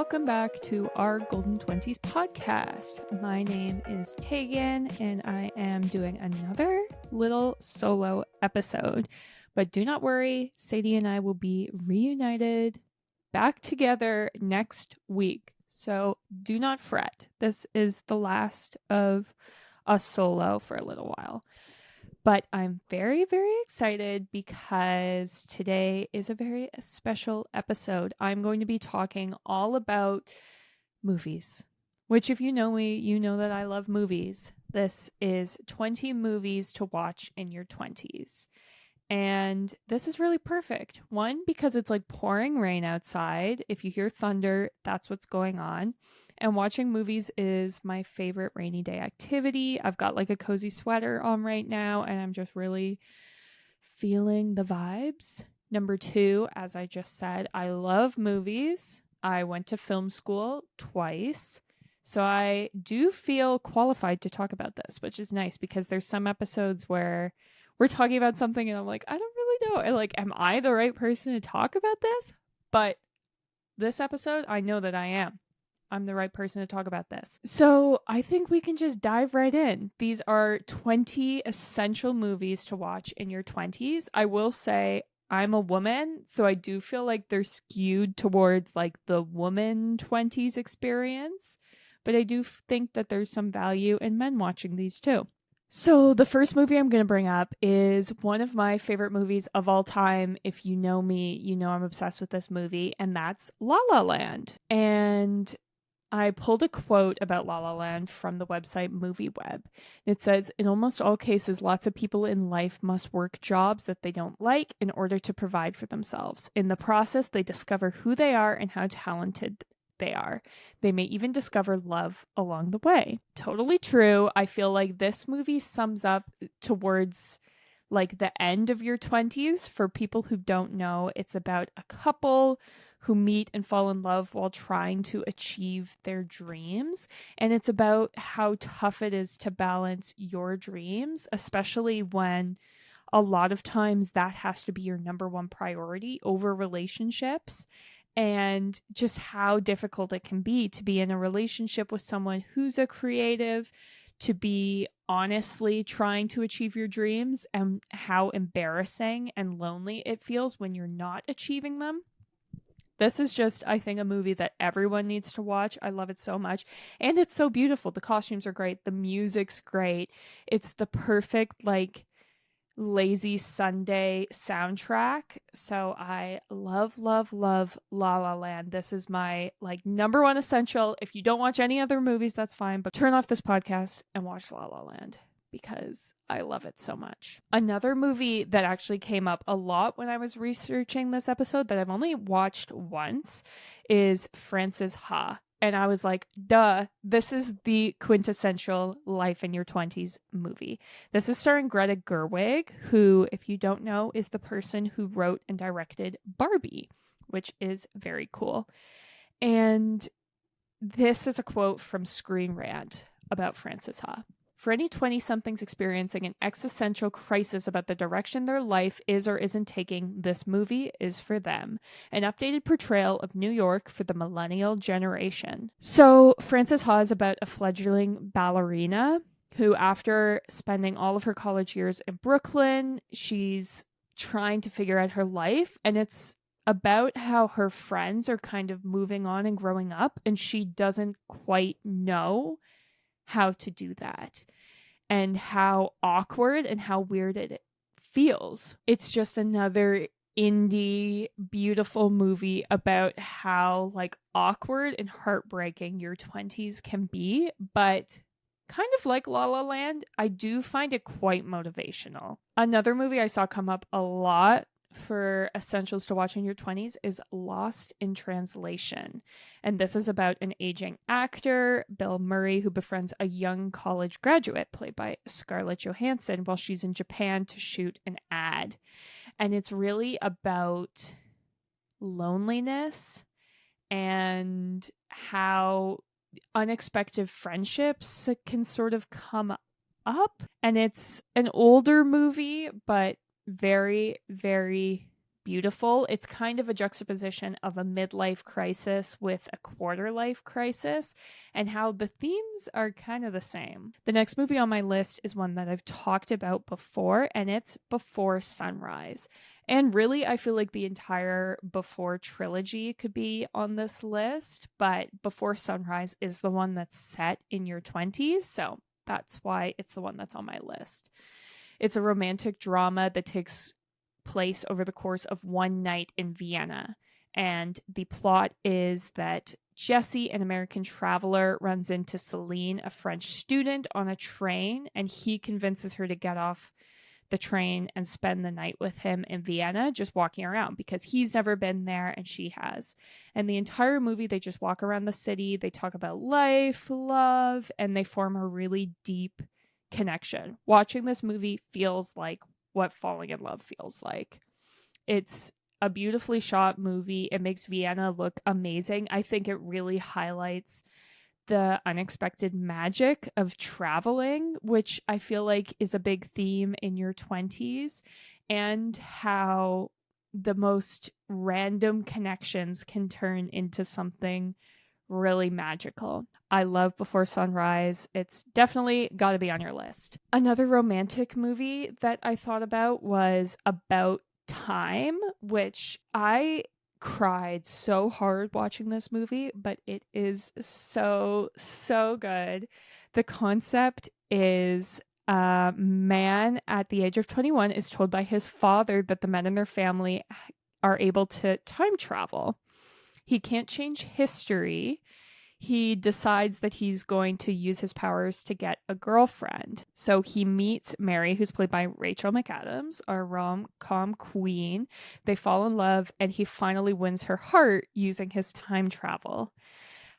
welcome back to our Golden 20s podcast. My name is Teagan, and I am doing another little solo episode. But do not worry, Sadie and I will be reunited back together next week. So do not fret. This is the last of a solo for a little while. But I'm very, very excited because today is a very special episode. I'm going to be talking all about movies, which if you know me, you know that I love movies. This is 20 movies to watch in your 20s. And this is really perfect. One, because it's like pouring rain outside. If you hear thunder, that's what's going on. And watching movies is my favorite rainy day activity. I've got like a cozy sweater on right now, and I'm just really feeling the vibes. Number two, as I just said, I love movies. I went to film school twice. So I do feel qualified to talk about this, which is nice because there's some episodes where we're talking about something and I'm like, I don't really know. And like, am I the right person to talk about this? But this episode, I know that I am. I'm the right person to talk about this. So I think we can just dive right in. These are 20 essential movies to watch in your 20s. I will say I'm a woman, so I do feel like they're skewed towards like the woman 20s experience. But I do think that there's some value in men watching these too. So the first movie I'm going to bring up is one of my favorite movies of all time. If you know me, you know I'm obsessed with this movie, and that's La La Land. And I pulled a quote about La La Land from the website MovieWeb. It says, in almost all cases, lots of people in life must work jobs that they don't like in order to provide for themselves. In the process, they discover who they are and how talented they are. They may even discover love along the way. Totally true. I feel like this movie sums up towards like the end of your 20s. For people who don't know, it's about a couple who meet and fall in love while trying to achieve their dreams. And it's about how tough it is to balance your dreams, especially when a lot of times that has to be your number one priority over relationships. And just how difficult it can be to be in a relationship with someone who's a creative, to be honestly trying to achieve your dreams, and how embarrassing and lonely it feels when you're not achieving them. This is just, I think, a movie that everyone needs to watch. I love it so much. And it's so beautiful. The costumes are great. The music's great. It's the perfect, like, lazy Sunday soundtrack. So I love, love, love La La Land. This is my like number one essential. If you don't watch any other movies, that's fine, but turn off this podcast and watch La La Land because I love it so much. Another movie that actually came up a lot when I was researching this episode that I've only watched once is Frances Ha. And I was like, duh, this is the quintessential life in your 20s movie. This is starring Greta Gerwig, who, if you don't know, is the person who wrote and directed Barbie, which is very cool. And this is a quote from Screen Rant about Frances Ha. For any 20-somethings experiencing an existential crisis about the direction their life is or isn't taking, this movie is for them. An updated portrayal of New York for the millennial generation. So Frances Ha is about a fledgling ballerina who, after spending all of her college years in Brooklyn, she's trying to figure out her life. And it's about how her friends are kind of moving on and growing up, and she doesn't quite know how to do that, and how awkward and how weird it feels. It's just another indie, beautiful movie about how like awkward and heartbreaking your 20s can be, but kind of like La La Land, I do find it quite motivational. Another movie I saw come up a lot for essentials to watch in your 20s is Lost in Translation. And this is about an aging actor, Bill Murray, who befriends a young college graduate played by Scarlett Johansson while she's in Japan to shoot an ad. And it's really about loneliness and how unexpected friendships can sort of come up. And it's an older movie, but very, very beautiful. It's kind of a juxtaposition of a midlife crisis with a quarter life crisis, and how the themes are kind of the same. The next movie on my list is one that I've talked about before, and it's Before Sunrise. And really, I feel like the entire Before trilogy could be on this list, but Before Sunrise is the one that's set in your 20s, so that's why it's the one that's on my list. It's a romantic drama that takes place over the course of one night in Vienna. And the plot is that Jesse, an American traveler, runs into Celine, a French student, on a train, and he convinces her to get off the train and spend the night with him in Vienna, just walking around, because he's never been there and she has. And the entire movie, they just walk around the city, they talk about life, love, and they form a really deep connection. Watching this movie feels like what falling in love feels like. It's a beautifully shot movie. It makes Vienna look amazing. I think it really highlights the unexpected magic of traveling, which I feel like is a big theme in your 20s, and how the most random connections can turn into something really magical. I love Before Sunrise. It's definitely got to be on your list. Another romantic movie that I thought about was About Time, which I cried so hard watching this movie, but it is so good. The concept is a man at the age of 21 is told by his father that the men in their family are able to time travel. He can't change history. He decides that he's going to use his powers to get a girlfriend. So he meets Mary, who's played by Rachel McAdams, our rom-com queen. They fall in love, and he finally wins her heart using his time travel.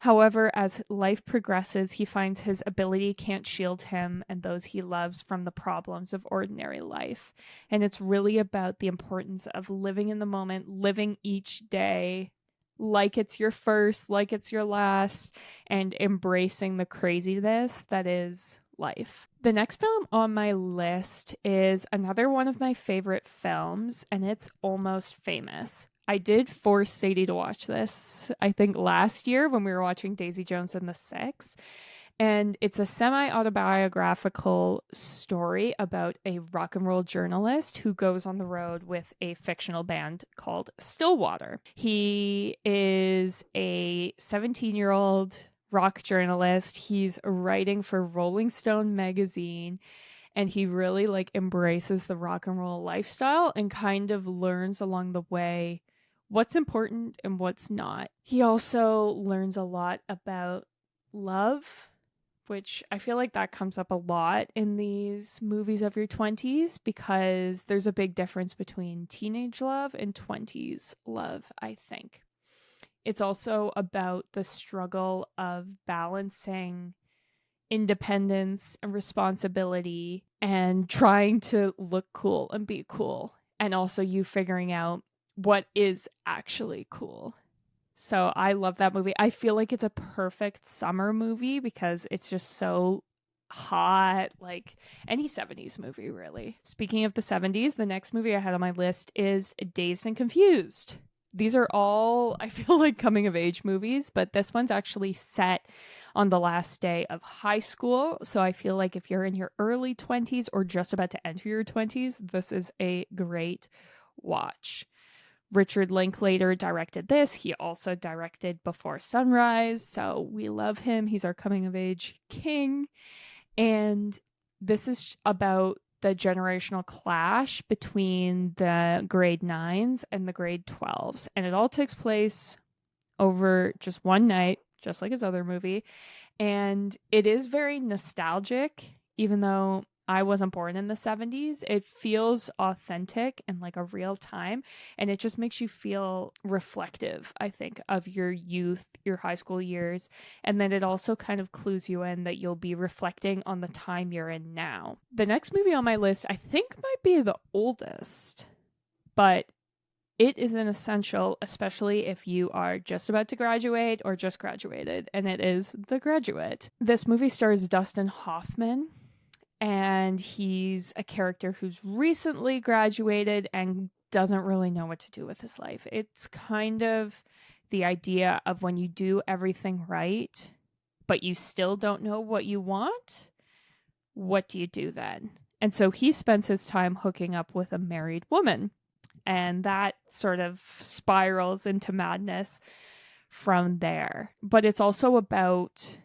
However, as life progresses, he finds his ability can't shield him and those he loves from the problems of ordinary life. And it's really about the importance of living in the moment, living each day like it's your first, like it's your last, and embracing the craziness that is life. The next film on my list is another one of my favorite films, and it's Almost Famous. I did force Sadie to watch this, I think last year when we were watching Daisy Jones and the Six. And it's a semi-autobiographical story about a rock and roll journalist who goes on the road with a fictional band called Stillwater. He is a 17-year-old rock journalist. He's writing for Rolling Stone magazine, and he really embraces the rock and roll lifestyle and kind of learns along the way what's important and what's not. He also learns a lot about love, which I feel like that comes up a lot in these movies of your 20s, because there's a big difference between teenage love and 20s love, I think. It's also about the struggle of balancing independence and responsibility and trying to look cool and be cool, and also you figuring out what is actually cool. So I love that movie. I feel like it's a perfect summer movie because it's just so hot, like any 70s movie, really. Speaking of the 70s, the next movie I had on my list is Dazed and Confused. These are all, I feel like, coming of age movies, but this one's actually set on the last day of high school. So I feel like if you're in your early 20s or just about to enter your 20s, this is a great watch. Richard Linklater directed this. He also directed Before Sunrise, so we love him. He's our coming-of-age king. And this is about the generational clash between the grade 9s and the grade 12s. And it all takes place over just one night, just like his other movie. And it is very nostalgic, even though I wasn't born in the 70s. It feels authentic and like a real time, and it just makes you feel reflective, I think, of your youth, your high school years. And then it also kind of clues you in that you'll be reflecting on the time you're in now. The next movie on my list, I think, might be the oldest, but it is an essential, especially if you are just about to graduate or just graduated, and it is The Graduate. This movie stars Dustin Hoffman, and he's a character who's recently graduated and doesn't really know what to do with his life. It's kind of the idea of when you do everything right, but you still don't know what you want, what do you do then? And so he spends his time hooking up with a married woman, and that sort of spirals into madness from there. But it's also about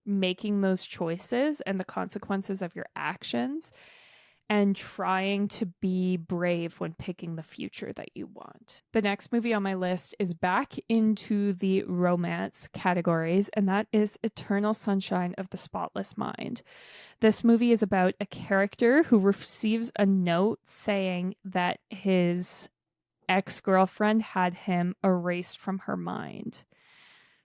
making those choices and the consequences of your actions and trying to be brave when picking the future that you want. The next movie on my list is back into the romance categories, and that is Eternal Sunshine of the Spotless Mind. This movie is about a character who receives a note saying that his ex-girlfriend had him erased from her mind.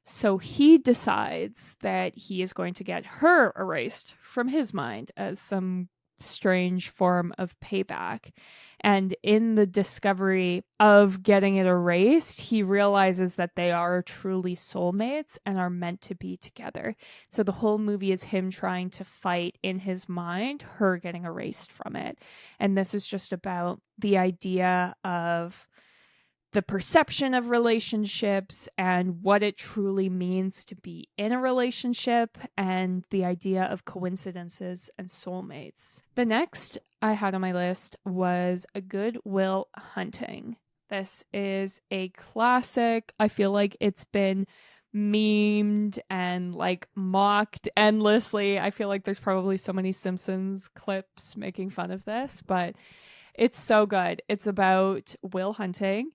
So he decides that he is going to get her erased from his mind as some strange form of payback. And in the discovery of getting it erased, he realizes that they are truly soulmates and are meant to be together. So the whole movie is him trying to fight in his mind her getting erased from it. And this is just about the idea of the perception of relationships and what it truly means to be in a relationship and the idea of coincidences and soulmates. The next I had on my list was A Good Will Hunting. This is a classic. I feel like it's been memed and like mocked endlessly. I feel like there's probably so many Simpsons clips making fun of this, but it's so good. It's about Will Hunting,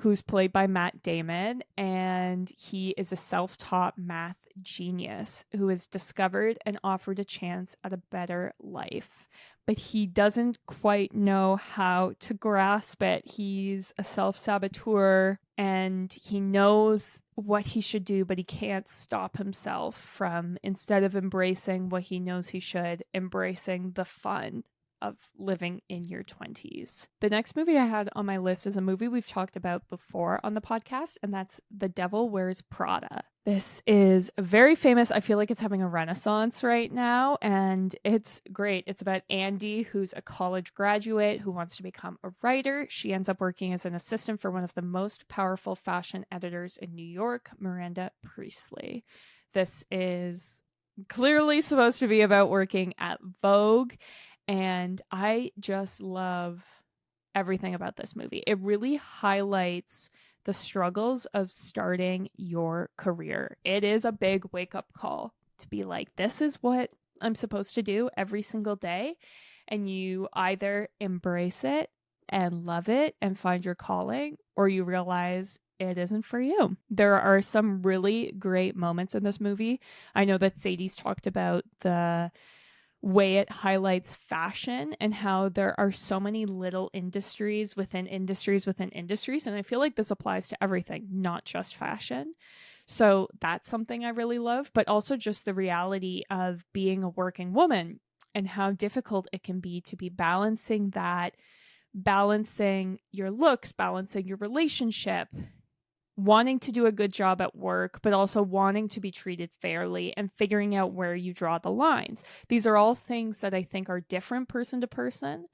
who's played by Matt Damon, and he is a self-taught math genius who is discovered and offered a chance at a better life. But he doesn't quite know how to grasp it. He's a self-saboteur, and he knows what he should do, but he can't stop himself from, instead of embracing what he knows he should, embracing the fun of living in your 20s. The next movie I had on my list is a movie we've talked about before on the podcast, and that's The Devil Wears Prada. This is very famous. I feel like it's having a renaissance right now, and it's great. It's about Andy, who's a college graduate who wants to become a writer. She ends up working as an assistant for one of the most powerful fashion editors in New York, Miranda Priestley. This is clearly supposed to be about working at Vogue, and I just love everything about this movie. It really highlights the struggles of starting your career. It is a big wake-up call to be like, this is what I'm supposed to do every single day. And you either embrace it and love it and find your calling, or you realize it isn't for you. There are some really great moments in this movie. I know that Sadie's talked about the way it highlights fashion and how there are so many little industries within industries within industries. And I feel like this applies to everything, not just fashion. So that's something I really love, but also just the reality of being a working woman and how difficult it can be to be balancing that, balancing your looks, balancing your relationship, wanting to do a good job at work, but also wanting to be treated fairly and figuring out where you draw the lines. These are all things that I think are different person to person.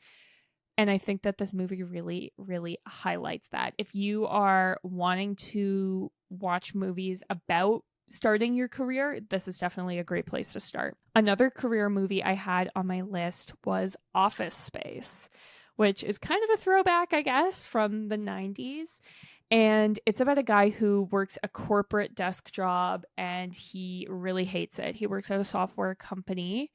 And I think that this movie really, really highlights that. If you are wanting to watch movies about starting your career, this is definitely a great place to start. Another career movie I had on my list was Office Space, which is kind of a throwback, I guess, from the 90s. And it's about a guy who works a corporate desk job and he really hates it. He works at a software company.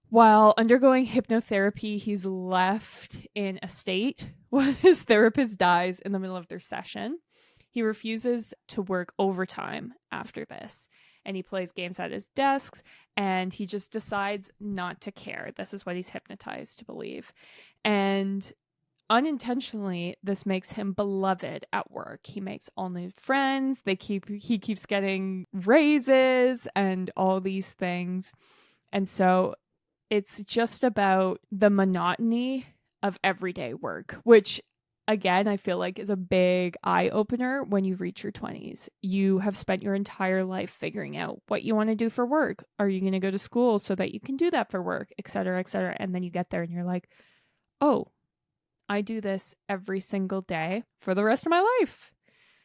While undergoing hypnotherapy, he's left in a state when his therapist dies in the middle of their session. He refuses to work overtime after this, and he plays games at his desks, and he just decides not to care. This is what he's hypnotized to believe. And unintentionally, this makes him beloved at work. He makes all new friends. He keeps getting raises and all these things. And so it's just about the monotony of everyday work, which again, I feel like is a big eye opener when you reach your 20s. You have spent your entire life figuring out what you want to do for work. Are you going to go to school so that you can do that for work, et cetera, et cetera. And then you get there and you're like, oh, I do this every single day for the rest of my life.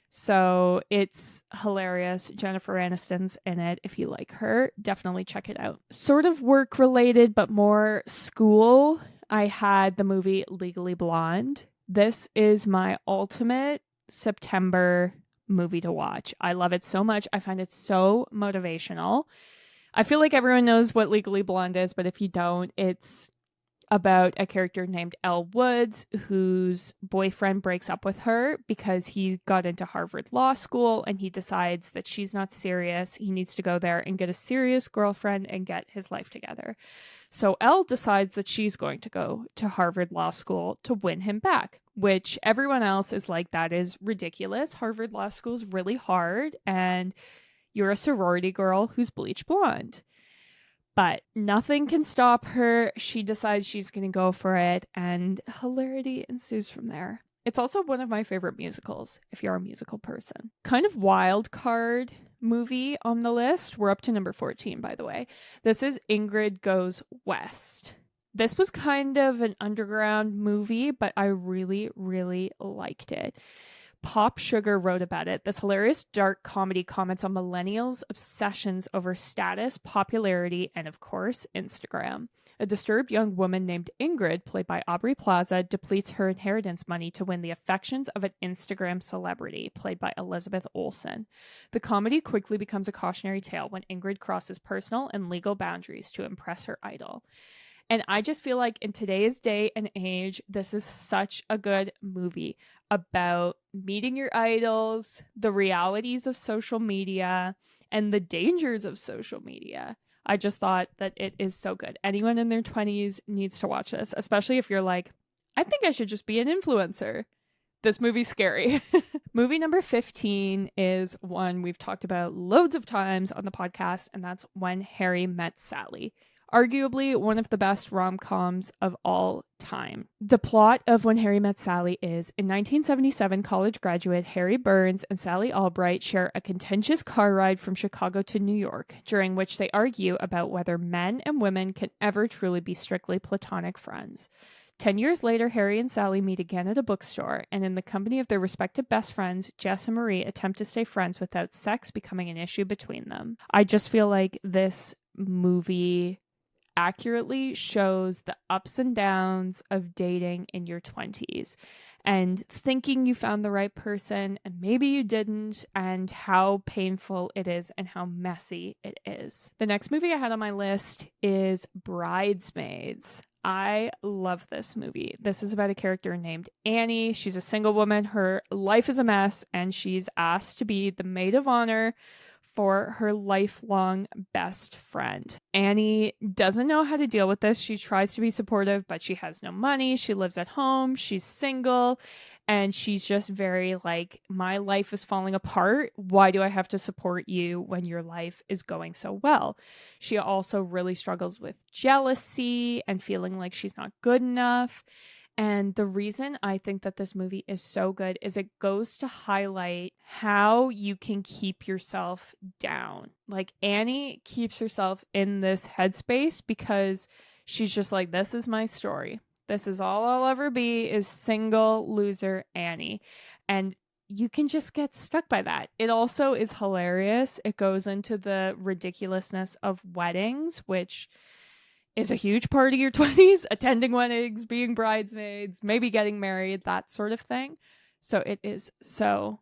So it's hilarious. Jennifer Aniston's in it. If you like her, definitely check it out. Sort of work related, but more school. I had the movie Legally Blonde. This is my ultimate September movie to watch. I love it so much. I find it so motivational. I feel like everyone knows what Legally Blonde is, but if you don't, it's about a character named Elle Woods whose boyfriend breaks up with her because he got into Harvard Law School and he decides that she's not serious. He needs to go there and get a serious girlfriend and get his life together. So Elle decides that she's going to go to Harvard Law School to win him back, which everyone else is like, that is ridiculous. Harvard Law School is really hard and you're a sorority girl who's bleach blonde. But nothing can stop her. She decides she's going to go for it, and hilarity ensues from there. It's also one of my favorite musicals, if you're a musical person. Kind of wild card movie on the list. We're up to number 14, by the way. This is Ingrid Goes West. This was kind of an underground movie, but I really, really liked it. Pop Sugar wrote about it. This hilarious dark comedy comments on millennials' obsessions over status, popularity, and of course, Instagram. A disturbed young woman named Ingrid, played by Aubrey Plaza, depletes her inheritance money to win the affections of an Instagram celebrity, played by Elizabeth Olsen. The comedy quickly becomes a cautionary tale when Ingrid crosses personal and legal boundaries to impress her idol. And I just feel like in today's day and age, this is such a good movie about meeting your idols, the realities of social media, and the dangers of social media. I just thought that it is so good. Anyone in their 20s needs to watch this, especially if you're like, I think I should just be an influencer. This movie's scary. Movie number 15 is one we've talked about loads of times on the podcast, and that's When Harry Met Sally. Arguably one of the best rom-coms of all time. The plot of When Harry Met Sally is, in 1977, college graduate Harry Burns and Sally Albright share a contentious car ride from Chicago to New York, during which they argue about whether men and women can ever truly be strictly platonic friends. 10 years later, Harry and Sally meet again at a bookstore, and in the company of their respective best friends, Jess and Marie attempt to stay friends without sex becoming an issue between them. I just feel like this movie accurately shows the ups and downs of dating in your 20s and thinking you found the right person and maybe you didn't, and how painful it is and how messy it is. The next movie I had on my list is Bridesmaids. I love this movie. This is about a character named Annie. She's a single woman. Her life is a mess, and she's asked to be the maid of honor for her lifelong best friend. Annie doesn't know how to deal with this. She tries to be supportive, but she has no money. She lives at home. She's single, and she's just very like, my life is falling apart. Why do I have to support you when your life is going so well? She also really struggles with jealousy and feeling like she's not good enough. And the reason I think that this movie is so good is it goes to highlight how you can keep yourself down. Like, Annie keeps herself in this headspace because she's just like, this is my story. This is all I'll ever be, is single loser Annie. And you can just get stuck by that. It also is hilarious. It goes into the ridiculousness of weddings, which is a huge part of your 20s, attending weddings, being bridesmaids, maybe getting married, that sort of thing. So it is so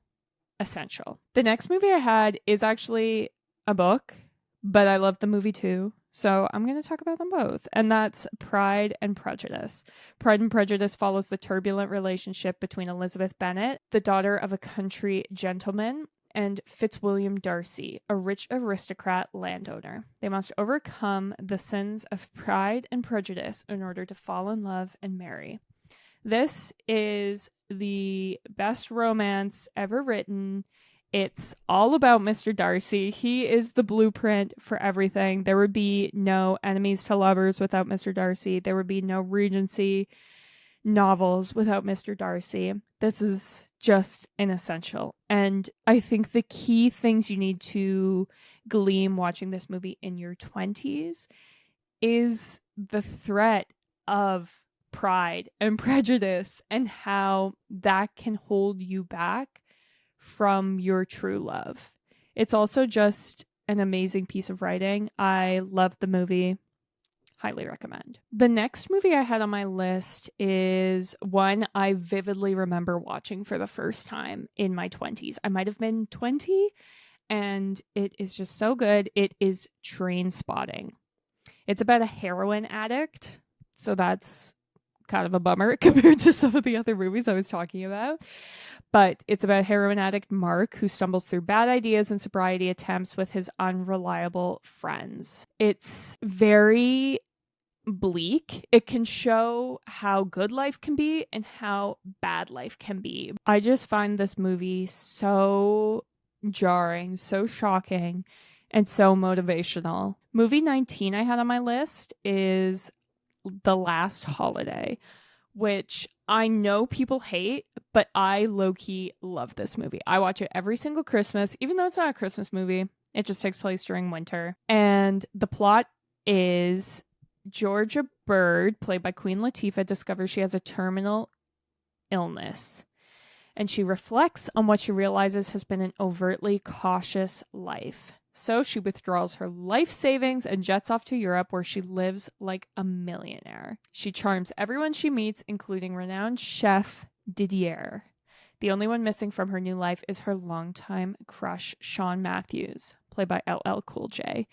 essential. The next movie I had is actually a book, but I love the movie too. So I'm going to talk about them both. And that's Pride and Prejudice. Pride and Prejudice follows the turbulent relationship between Elizabeth Bennet, the daughter of a country gentleman, and Fitzwilliam Darcy, a rich aristocrat landowner. They must overcome the sins of pride and prejudice in order to fall in love and marry. This is the best romance ever written. It's all about Mr. Darcy. He is the blueprint for everything. There would be no enemies to lovers without Mr. Darcy. There would be no Regency novels without Mr. Darcy. This is just an essential. And I think the key things you need to glean watching this movie in your 20s is the threat of Pride and Prejudice and how that can hold you back from your true love. It's also just an amazing piece of writing. I love the movie. Highly recommend. The next movie I had on my list is one I vividly remember watching for the first time in my 20s. I might have been 20, and it is just so good. It is Trainspotting. It's about a heroin addict, so that's kind of a bummer compared to some of the other movies I was talking about. But it's about heroin addict Mark, who stumbles through bad ideas and sobriety attempts with his unreliable friends. It's very bleak. It can show how good life can be and how bad life can be. I just find this movie so jarring, so shocking, and so motivational. Movie 19 I had on my list is The Last Holiday, which I know people hate, but I low-key love this movie. I watch it every single Christmas, even though it's not a Christmas movie. It just takes place during winter. And the plot is Georgia Bird, played by Queen Latifah, discovers she has a terminal illness. And she reflects on what she realizes has been an overtly cautious life. So she withdraws her life savings and jets off to Europe, where she lives like a millionaire. She charms everyone she meets, including renowned chef Didier. The only one missing from her new life is her longtime crush, Sean Matthews, played by LL Cool J.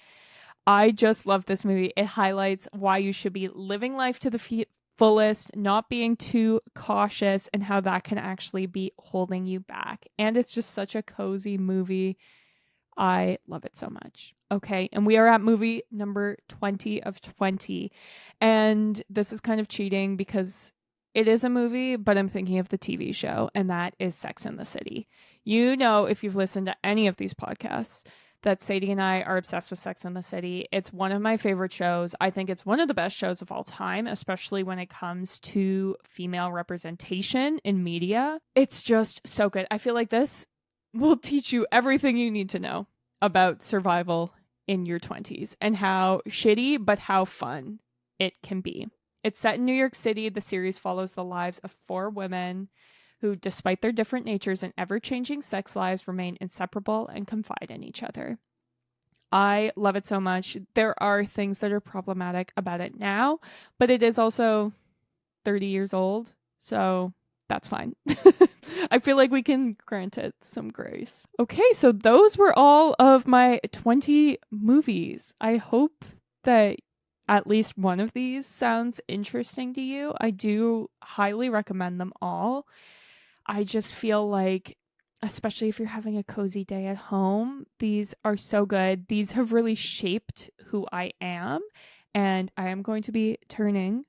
I just love this movie. It highlights why you should be living life to the fullest, not being too cautious, and how that can actually be holding you back. And it's just such a cozy movie. I love it so much. Okay, and we are at movie number 20 of 20. And this is kind of cheating because it is a movie, but I'm thinking of the TV show, and that is Sex and the City. You know, if you've listened to any of these podcasts, that Sadie and I are obsessed with Sex and the City. It's one of my favorite shows. I think it's one of the best shows of all time, especially when it comes to female representation in media. It's just so good. I feel like this will teach you everything you need to know about survival in your 20s and how shitty but how fun it can be. It's set in New York City. The series follows the lives of 4 women who, despite their different natures and ever-changing sex lives, remain inseparable and confide in each other. I love it so much. There are things that are problematic about it now, but it is also 30 years old, so that's fine. I feel like we can grant it some grace. Okay, so those were all of my 20 movies. I hope that at least one of these sounds interesting to you. I do highly recommend them all. I just feel like, especially if you're having a cozy day at home, these are so good. These have really shaped who I am, and I am going to be turning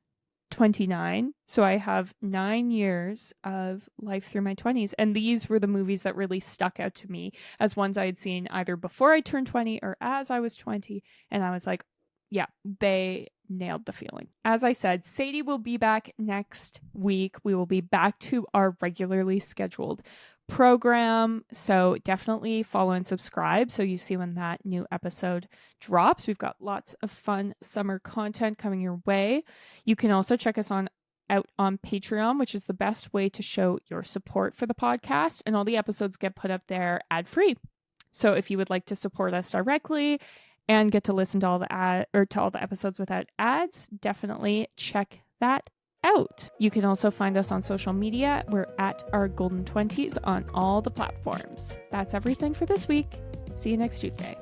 29. So I have 9 years of life through my 20s. And these were the movies that really stuck out to me as ones I had seen either before I turned 20 or as I was 20. And I was like, yeah, they nailed the feeling. As I said, Sadie will be back next week. We will be back to our regularly scheduled program. So definitely follow and subscribe so you see when that new episode drops. We've got lots of fun summer content coming your way. You can also check us out on Patreon, which is the best way to show your support for the podcast. And all the episodes get put up there ad-free. So if you would like to support us directly and get to listen to all the episodes without ads, definitely check that out. You can also find us on social media. We're at Our Golden 20s on all the platforms. That's everything for this week. See you next Tuesday.